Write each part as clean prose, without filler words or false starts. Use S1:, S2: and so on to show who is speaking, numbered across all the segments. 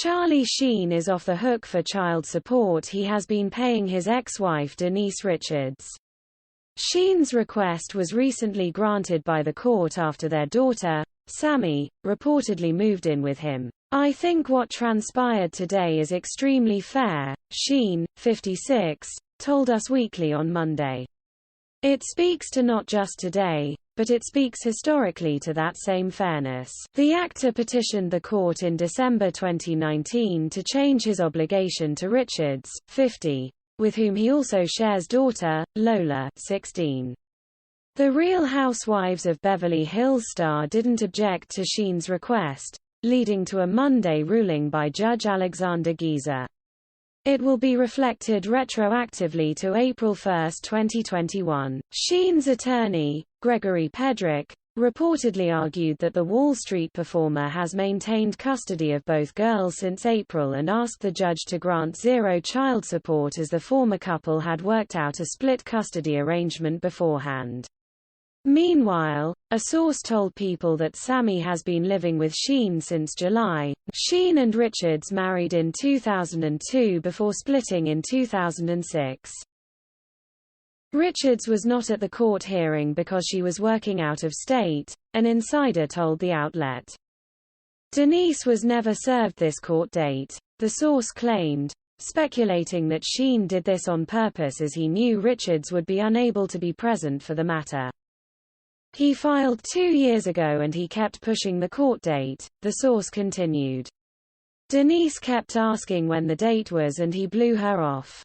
S1: Charlie Sheen is off the hook for child support he has been paying his ex-wife Denise Richards. Sheen's request was recently granted by the court after their daughter, Sammy, reportedly moved in with him. "I think what transpired today is extremely fair," Sheen, 56, told Us Weekly on Monday. "It speaks to not just today, but it speaks historically to that same fairness." The actor petitioned the court in December 2019 to change his obligation to Richards, 50, with whom he also shares daughter, Lola, 16. The Real Housewives of Beverly Hills star didn't object to Sheen's request, leading to a Monday ruling by Judge Alexander Giza. It will be reflected retroactively to April 1, 2021. Sheen's attorney, Gregory Pedrick, reportedly argued that the Wall Street performer has maintained custody of both girls since April and asked the judge to grant zero child support as the former couple had worked out a split custody arrangement beforehand. Meanwhile, a source told People that Sammy has been living with Sheen since July. Sheen and Richards married in 2002 before splitting in 2006. Richards was not at the court hearing because she was working out of state, an insider told the outlet. Denise was never served this court date, the source claimed, speculating that Sheen did this on purpose as he knew Richards would be unable to be present for the matter. "He filed 2 years ago and he kept pushing the court date," the source continued. "Denise kept asking when the date was and he blew her off.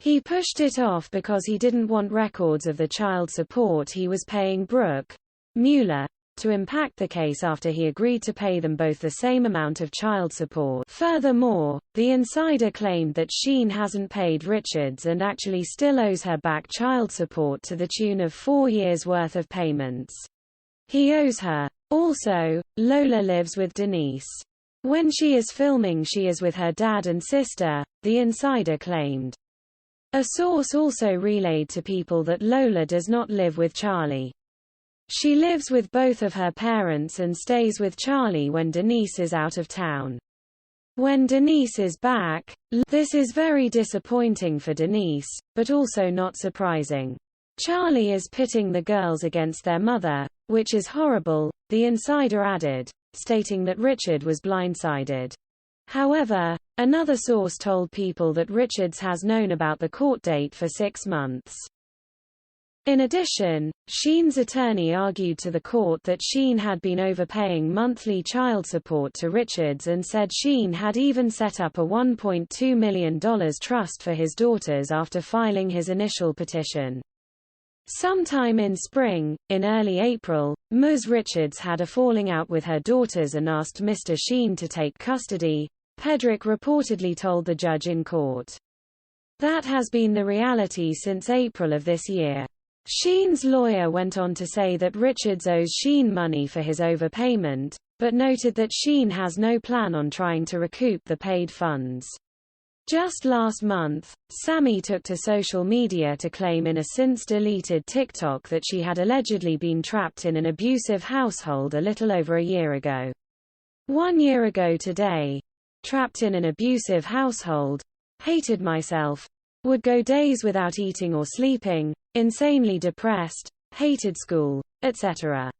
S1: He pushed it off because he didn't want records of the child support he was paying Brooke Mueller to impact the case after he agreed to pay them both the same amount of child support." Furthermore, the insider claimed that Sheen hasn't paid Richards and actually still owes her back child support to the tune of 4 years' worth of payments. He owes her. Also, Lola lives with Denise. When she is filming she is with her dad and sister, the insider claimed. A source also relayed to People that Lola does not live with Charlie. She lives with both of her parents and stays with Charlie when Denise is out of town. When Denise is back, this is very disappointing for Denise, but also not surprising. Charlie is pitting the girls against their mother, which is horrible, the insider added, stating that Richard was blindsided. However, another source told People that Richards has known about the court date for 6 months. In addition, Sheen's attorney argued to the court that Sheen had been overpaying monthly child support to Richards and said Sheen had even set up a $1.2 million trust for his daughters after filing his initial petition. Sometime in spring, in early April, Ms. Richards had a falling out with her daughters and asked Mr. Sheen to take custody, Pedrick reportedly told the judge in court. That has been the reality since April of this year. Sheen's lawyer went on to say that Richards owes Sheen money for his overpayment, but noted that Sheen has no plan on trying to recoup the paid funds. Just last month, Sammy took to social media to claim in a since-deleted TikTok that she had allegedly been trapped in an abusive household a little over a year ago. 1 year ago today. Trapped in an abusive household. Hated myself. Would go days without eating or sleeping. Insanely depressed. Hated school, etc.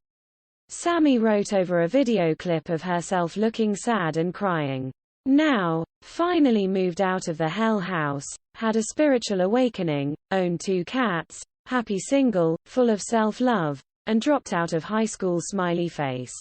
S1: Sammy wrote over a video clip of herself looking sad and crying. Now, finally moved out of the hell house, had a spiritual awakening, owned 2 cats, happy single, full of self-love, and dropped out of high school smiley face.